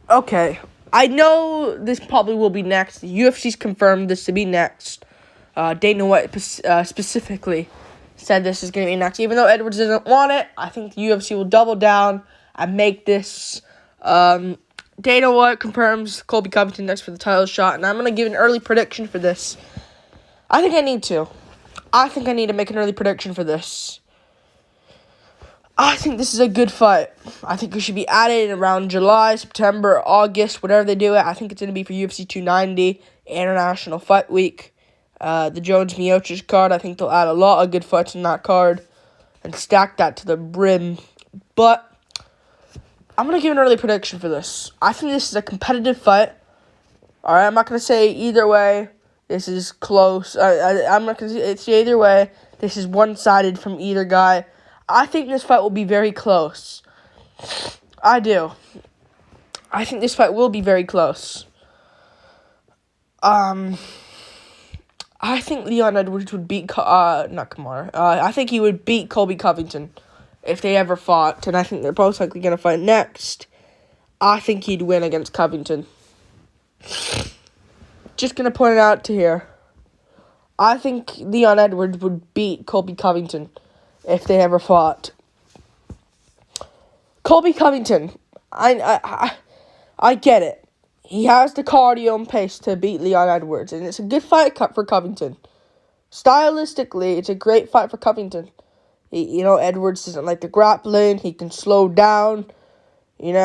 Okay, I know this probably will be next. The UFC's confirmed this to be next. Dana White specifically said this is going to be next. Even though Edwards doesn't want it, I think the UFC will double down and make this. Dana White confirms Colby Covington next for the title shot, and I'm going to give an early prediction for this. I think I need to make an early prediction for this. I think this is a good fight. I think it should be added around July, September, August, whatever they do it. I think it's going to be for UFC 290, International Fight Week. The Jones-Miocic card, I think they'll add a lot of good fights in that card and stack that to the brim. But I'm going to give an early prediction for this. I think this is a competitive fight. Alright, I'm not going to say either way. This is close. I'm not going to say either way. This is one-sided from either guy. I think this fight will be very close. I do. I think this fight will be very close. I think Leon Edwards would beat, not Kamara. I think he would beat Colby Covington if they ever fought, and I think they're most likely going to fight next. I think he'd win against Covington. Just going to point it out to here. I think Leon Edwards would beat Colby Covington if they ever fought. Colby Covington, I get it. He has the cardio and pace to beat Leon Edwards, and it's a good fight cut for Covington. Stylistically, it's a great fight for Covington. Edwards doesn't like the grappling. He can slow down, in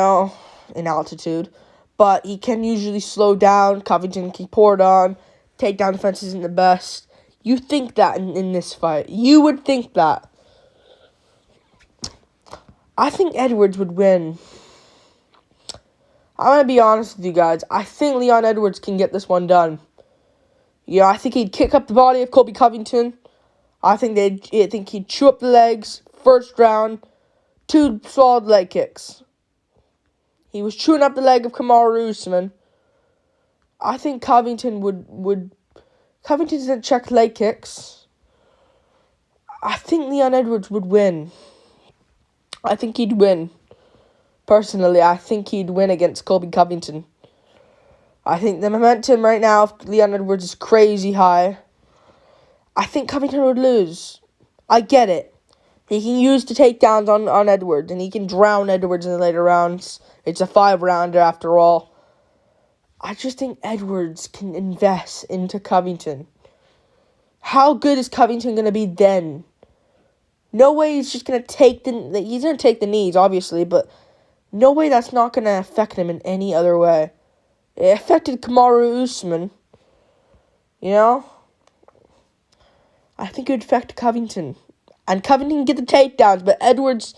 altitude. But he can usually slow down. Covington can pour it on. Takedown defense isn't the best. You think that in this fight. You would think that. I think Edwards would win. I'm going to be honest with you guys. I think Leon Edwards can get this one done. I think he'd kick up the body of Colby Covington. I think he'd chew up the legs. First round, 2 solid leg kicks. He was chewing up the leg of Kamaru Usman. I think Covington would Covington doesn't check leg kicks. I think Leon Edwards would win. I think he'd win. Personally, I think he'd win against Colby Covington. I think the momentum right now of Leon Edwards is crazy high. I think Covington would lose. I get it. He can use the takedowns on Edwards, and he can drown Edwards in the later rounds. It's a 5-rounder after all. I just think Edwards can invest into Covington. How good is Covington going to be then? No way he's just going to take he's going to take the knees, obviously, but no way that's not going to affect him in any other way. It affected Kamaru Usman. I think it would affect Covington. And Covington can get the takedowns, but Edwards,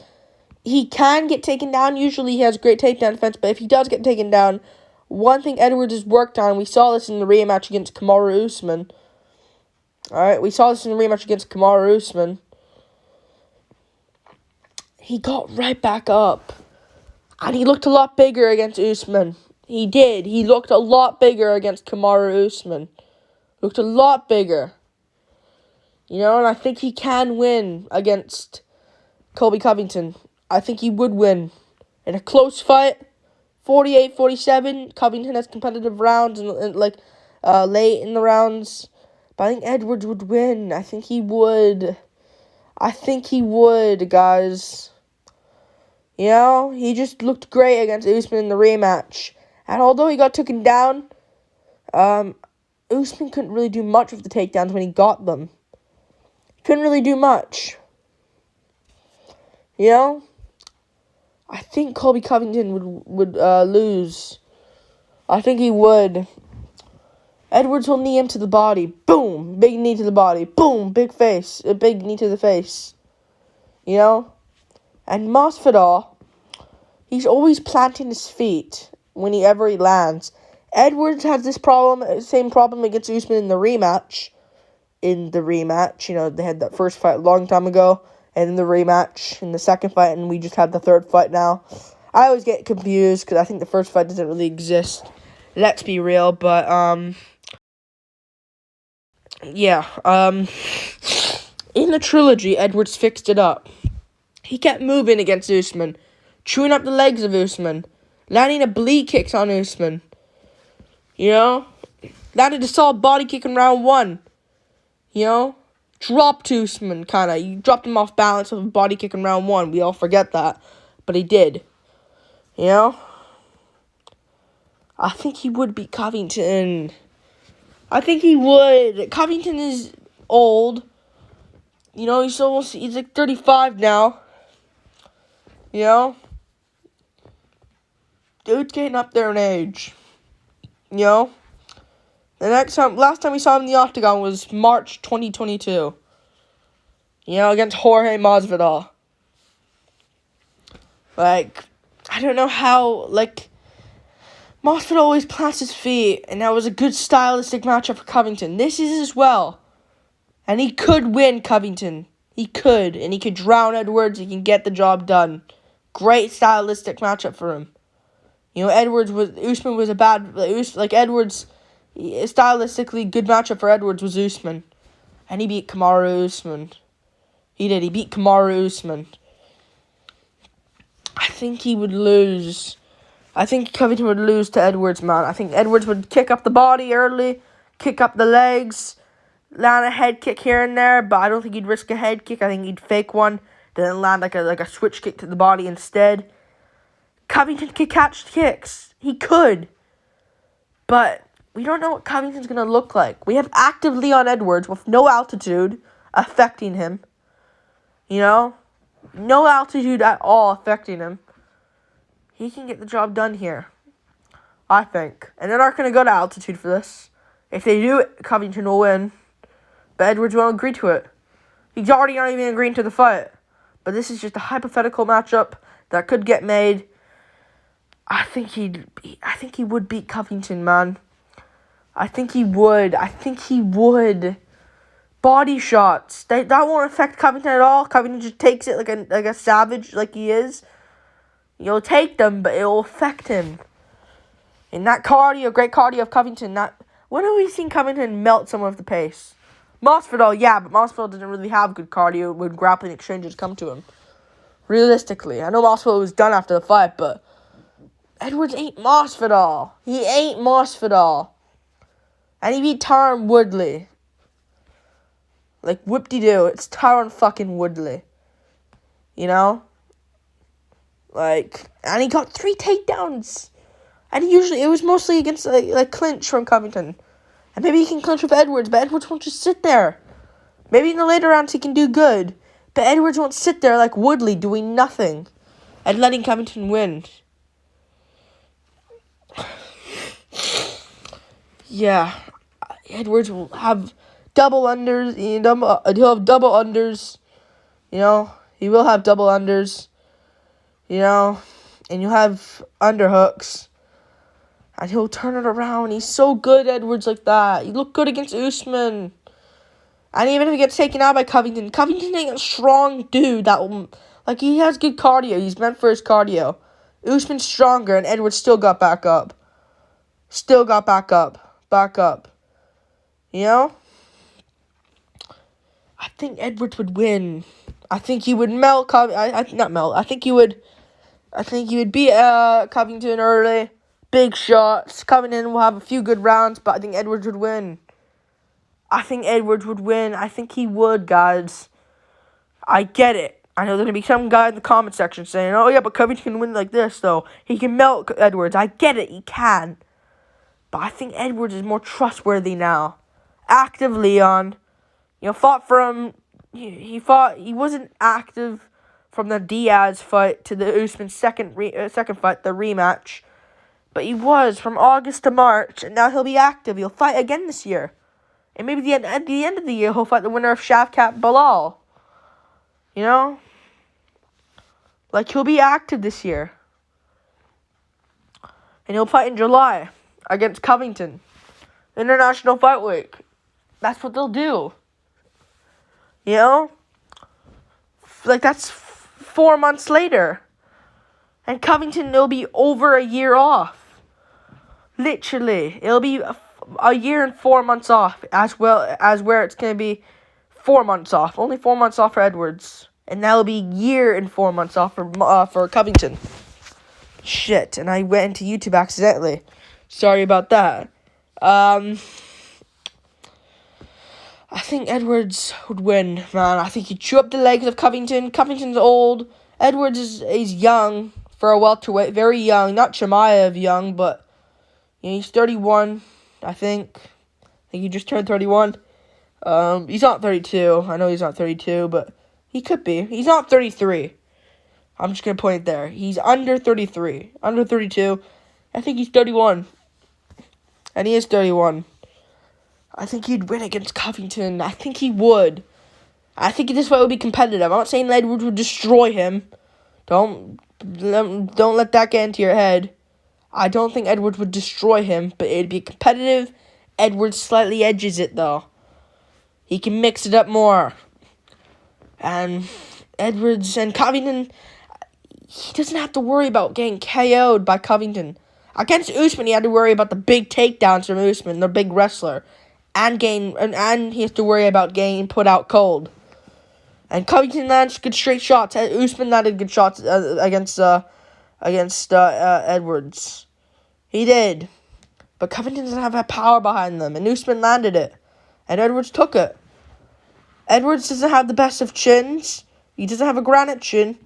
he can get taken down. Usually he has great takedown defense, but if he does get taken down, one thing Edwards has worked on, we saw this in the rematch against Kamaru Usman. Alright, we saw this in the rematch against Kamaru Usman. He got right back up. And he looked a lot bigger against Usman. He did. He looked a lot bigger against Kamaru Usman. Looked a lot bigger. And I think he can win against Colby Covington. I think he would win. In a close fight, 48-47, Covington has competitive rounds and late in the rounds. But I think Edwards would win. I think he would, guys. He just looked great against Usman in the rematch. And although he got taken down, Usman couldn't really do much with the takedowns when he got them. Couldn't really do much. I think Colby Covington would lose. I think he would. Edwards will knee him to the body. Boom! Big knee to the body. Boom! Big face. A big knee to the face. And Masvidal, he's always planting his feet whenever he lands. Edwards has this problem, same problem against Usman in the rematch. They had that first fight a long time ago, and then the rematch in the second fight, and we just had the third fight now. I always get confused, because I think the first fight doesn't really exist. Let's be real, but, in the trilogy, Edwards fixed it up. He kept moving against Usman, chewing up the legs of Usman, landing oblique kicks on Usman. Landed a solid body kick in round 1. Dropped Usman, kind of. You dropped him off balance with a body kick in round 1. We all forget that. But he did. I think he would beat Covington. I think he would. Covington is old. He's like 35 now. Dude's getting up there in age. The last time we saw him in the octagon was March 2022. Against Jorge Masvidal. I don't know how, Masvidal always plants his feet, and that was a good stylistic matchup for Covington. This is as well. And he could win Covington. He could, and he could drown Edwards. He can get the job done. Great stylistic matchup for him. Usman was a bad, Edwards, stylistically good matchup for Edwards was Usman. And he beat Kamaru Usman. He did, he beat Kamaru Usman. I think he would lose. I think Covington would lose to Edwards, man. I think Edwards would kick up the body early, kick up the legs, land a head kick here and there, but I don't think he'd risk a head kick. I think he'd fake one, then land like a switch kick to the body instead. Covington could catch kicks. He could. But we don't know what Covington's going to look like. We have active Leon Edwards with no altitude affecting him. No altitude at all affecting him. He can get the job done here, I think. And they're not going to go to altitude for this. If they do, Covington will win. But Edwards won't agree to it. He's already not even agreeing to the fight. But this is just a hypothetical matchup that could get made. I think he would beat Covington, man. I think he would. Body shots. That won't affect Covington at all. Covington just takes it like a savage, like he is. You'll take them, but it will affect him. And that cardio, great cardio of Covington. When have we seen Covington melt someone with the pace? Masvidal, yeah, but Masvidal doesn't really have good cardio when grappling exchanges come to him. Realistically, I know Masvidal was done after the fight, but Edwards ain't Masvidal. He ain't Masvidal. And he beat Tyron Woodley. Whoop-de-doo, it's Tyron fucking Woodley. And he got 3 takedowns. And it was mostly against, clinch from Covington. And maybe he can clinch with Edwards, but Edwards won't just sit there. Maybe in the later rounds he can do good. But Edwards won't sit there like Woodley doing nothing and letting Covington win. Yeah, Edwards will have double unders. He'll have double unders. He will have double unders. And you'll have underhooks. And he'll turn it around. He's so good, Edwards, like that. He looked good against Usman. And even if he gets taken out by Covington ain't a strong dude that will, he has good cardio. He's meant for his cardio. Usman's stronger, and Edwards still got back up. Back up. I think Edwards would win. I think he would melt Covington. I think he would beat Covington early. Big shots. Covington will have a few good rounds, but I think Edwards would win. I think he would, guys. I get it. I know there's going to be some guy in the comment section saying, oh, yeah, but Covington can win like this, though. He can melt Edwards. I get it. He can. But I think Edwards is more trustworthy now. Active Leon. Fought from... He wasn't active from the Diaz fight to the Usman second fight, the rematch. But he was from August to March, and now he'll be active. He'll fight again this year. And maybe at the end of the year, he'll fight the winner of Shavkat Bilal. He'll be active this year. And he'll fight in July against Covington. International Fight Week. That's what they'll do. That's 4 months later. And Covington, it'll be over a year off. Literally. It'll be a year and 4 months off, as well as where it's going to be 4 months off. Only 4 months off for Edwards. And that'll be a year and 4 months off for Covington. Shit, and I went into YouTube accidentally. Sorry about that. I think Edwards would win, man. I think he'd chew up the legs of Covington. Covington's old. Edwards is young for a welterweight. Very young. Not Chimaev young, but he's 31, I think. I think he just turned 31. He's not 32. I know he's not 32, but he could be. He's not 33. I'm just going to point it there. He's under 33. Under 32. I think he's 31. And he is 31. I think he'd win against Covington. I think he would. I think this fight would be competitive. I'm not saying Edwards would destroy him. Don't let that get into your head. I don't think Edwards would destroy him, but it'd be competitive. Edwards slightly edges it, though. He can mix it up more. And Edwards and Covington, he doesn't have to worry about getting KO'd by Covington. Against Usman, he had to worry about the big takedowns from Usman, the big wrestler. And he has to worry about getting put out cold. And Covington lands good straight shots. Usman landed good shots against Edwards. He did. But Covington doesn't have that power behind them. And Usman landed it. And Edwards took it. Edwards doesn't have the best of chins. He doesn't have a granite chin.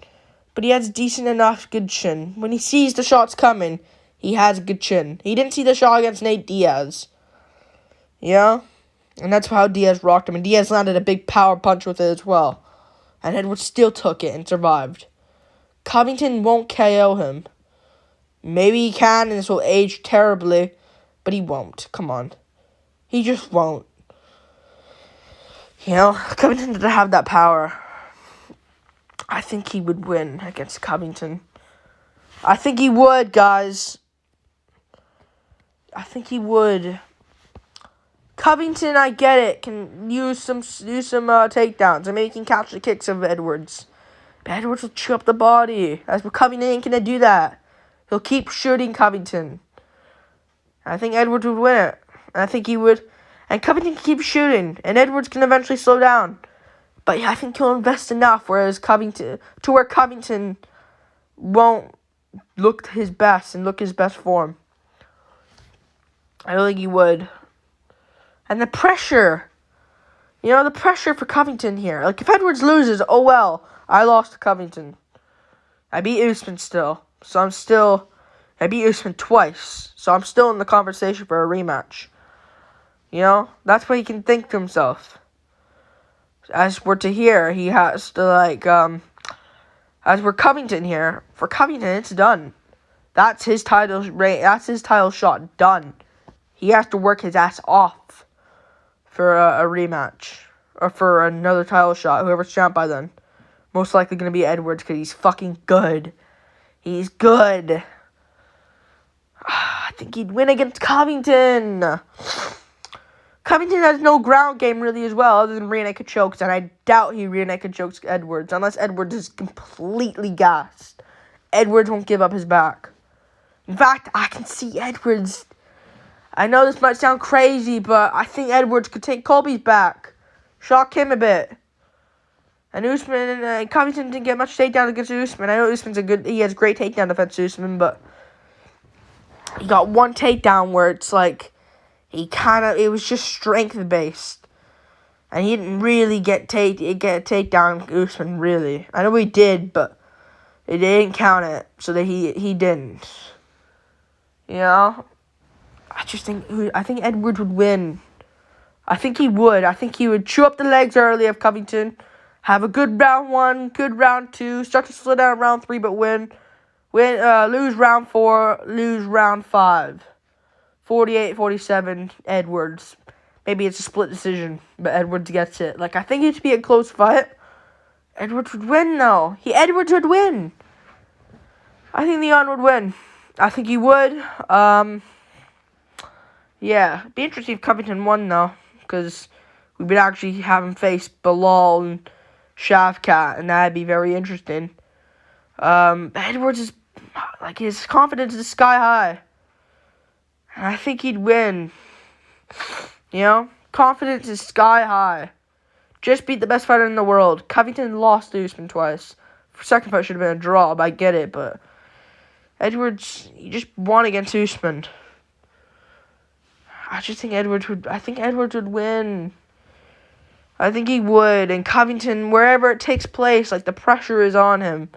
But he has decent enough good chin. When he sees the shots coming, he has a good chin. He didn't see the shot against Nate Diaz. Yeah? And that's how Diaz rocked him. And Diaz landed a big power punch with it as well. And Edwards still took it and survived. Covington won't KO him. Maybe he can, and this will age terribly. But he won't. Come on. He just won't. Covington doesn't have that power. I think he would win against Covington. I think he would, guys. I think he would. Covington, I get it, can use some takedowns. And maybe he can catch the kicks of Edwards. But Edwards will chew up the body. As for Covington, ain't gonna do that. He'll keep shooting Covington. I think Edwards would win it. And I think he would. And Covington can keep shooting. And Edwards can eventually slow down. But yeah, I think he'll invest enough where Covington won't look his best and look his best form. I don't think he would. And the pressure. The pressure for Covington here. Like, if Edwards loses, oh well. I lost to Covington. I beat Usman still. I beat Usman twice. So I'm still in the conversation for a rematch. That's what he can think to himself. As we're to here, he has to, as we're Covington here, for Covington, it's done. That's his title shot, done. He has to work his ass off for a rematch. Or for another title shot, whoever's champ by then. Most likely going to be Edwards, because he's fucking good. He's good. I think he'd win against Covington. Covington has no ground game really as well, other than rear naked chokes, and I doubt he rear naked chokes Edwards, unless Edwards is completely gassed. Edwards won't give up his back. In fact, I can see Edwards. I know this might sound crazy, but I think Edwards could take Colby's back. Shock him a bit. And Usman and Covington didn't get much takedown against Usman. I know he has great takedown defense, Usman, but he got one takedown where it's like, it was just strength based. And he didn't really get a takedown Usman, really. I know he did, but they didn't count it, so that he didn't. I think Edwards would win. I think he would. I think he would chew up the legs early of Covington, have a good round 1, good round 2, start to slow down round 3, but lose round 4, lose round 5. 48-47, Edwards. Maybe it's a split decision, but Edwards gets it. I think it'd be a close fight. Edwards would win, though. Edwards would win. I think Leon would win. I think he would. Yeah. It'd be interesting if Covington won, though, because we would actually have him face Bilal and Shavkat, and that'd be very interesting. Edwards is, his confidence is sky high. And I think he'd win. Confidence is sky high. Just beat the best fighter in the world. Covington lost to Usman twice. Second fight should have been a draw, but I get it, but Edwards, he just won against Usman. I think Edwards would win. I think he would. And Covington, wherever it takes place, like, the pressure is on him.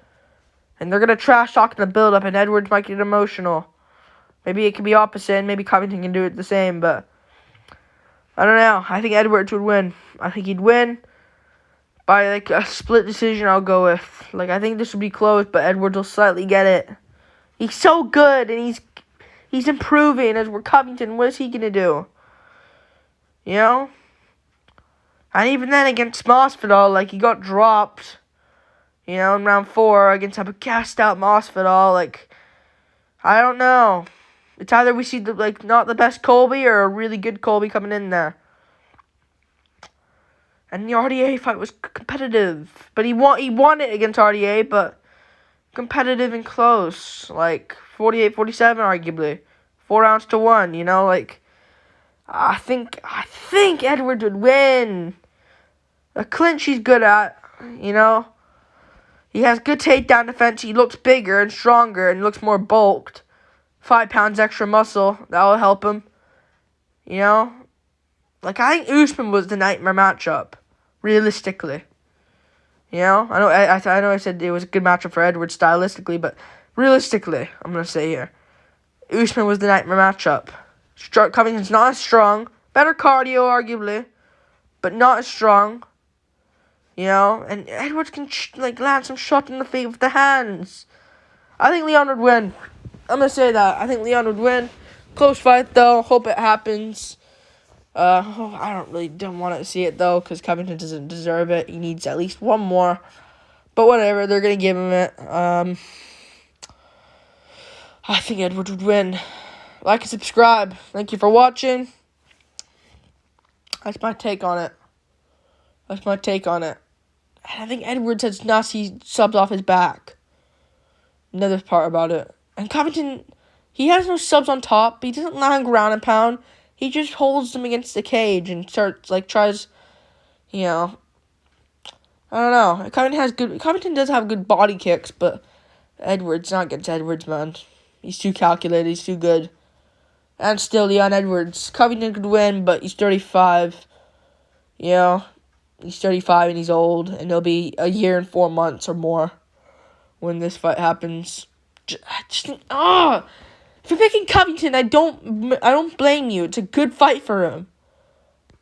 And they're going to trash talk in the build-up, and Edwards might get emotional. Maybe it could be opposite, and maybe Covington can do it the same, but I don't know. I think Edwards would win. I think he'd win by, like, a split decision. I'll go with. Like, I think this would be close, but Edwards will slightly get it. He's so good, and he's improving. As we're Covington, what is he going to do? You know? And even then, against Masvidal, like, he got dropped, you know, in round 4 against a gassed-out Masvidal. Like, I don't know. It's either we see, not the best Colby or a really good Colby coming in there. And the RDA fight was competitive. But he won it against RDA, but competitive and close. Like, 48-47, arguably. 4 rounds to 1, you know? Like, I think Edwards would win. A clinch he's good at, you know? He has good takedown defense. He looks bigger and stronger and looks more bulked. 5 pounds extra muscle. That will help him. You know? Like, I think Usman was the nightmare matchup. Realistically. You know? I know I said it was a good matchup for Edwards stylistically, but realistically, I'm going to say here. Usman was the nightmare matchup. Covington's not as strong. Better cardio, arguably. But not as strong. You know? And Edwards can, land some shot in the face with the hands. I think Leon would win. I'm going to say that. I think Leon would win. Close fight, though. Hope it happens. I don't want to see it, though, because Covington doesn't deserve it. He needs at least one more. But whatever. They're going to give him it. I think Edwards would win. Like and subscribe. Thank you for watching. That's my take on it. And I think Edwards has nasty subs off his back. Another part about it. And Covington, he has no subs on top. But he doesn't land ground and pound. He just holds them against the cage and tries, you know. I don't know. Covington does have good body kicks, but Edwards, not against Edwards, man. He's too calculated. He's too good. And still, Leon Edwards. Covington could win, but he's 35. You know, he's 35 and he's old. And it'll be a year and 4 months or more when this fight happens. If you're picking Covington, I don't blame you. It's a good fight for him.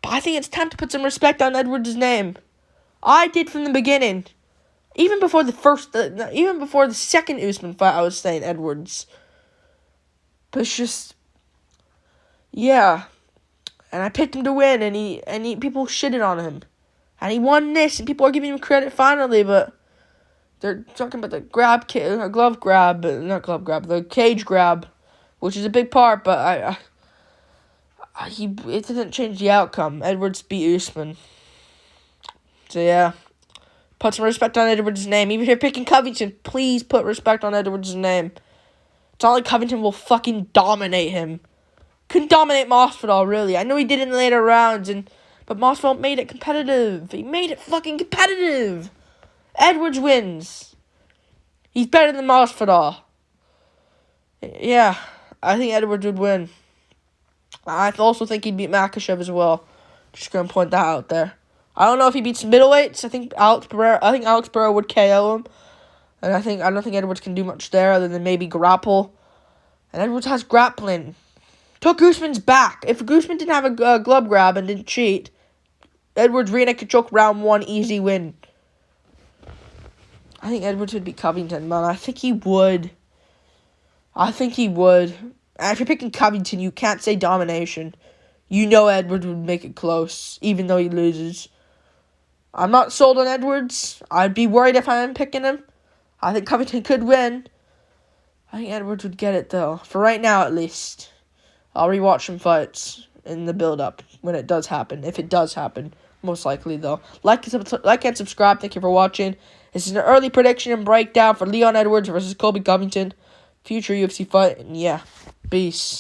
But I think it's time to put some respect on Edwards' name. I did from the beginning. Even before the second Usman fight, I was saying Edwards. But it's just, yeah. And I picked him to win, and he people shitted on him. And he won this, and people are giving him credit finally, but they're talking about the the cage grab, which is a big part, but it didn't change the outcome. Edwards beat Usman. So yeah, put some respect on Edwards' name. Even if you're picking Covington, please put respect on Edwards' name. It's not like Covington will fucking dominate him. Couldn't dominate Masvidal, really. I know he did in the later rounds, but Masvidal made it competitive. He made it fucking competitive. Edwards wins. He's better than Masvidal. Yeah, I think Edwards would win. I also think he'd beat Makhachev as well. Just gonna point that out there. I don't know if he beats middleweights. I think Alex Pereira would KO him. And I don't think Edwards can do much there other than maybe grapple. And Edwards has grappling. Took Usman's back. If Usman didn't have a glove grab and didn't cheat, Edwards rear naked choke round 1, easy win. I think Edwards would beat Covington, man. I think he would. And if you're picking Covington, you can't say domination. You know Edwards would make it close, even though he loses. I'm not sold on Edwards. I'd be worried if I'm picking him. I think Covington could win. I think Edwards would get it, though. For right now, at least. I'll rewatch some fights in the build-up when it does happen. If it does happen. Most likely, though. Like and subscribe. Thank you for watching. This is an early prediction and breakdown for Leon Edwards versus Colby Covington. Future UFC fight. And yeah, peace.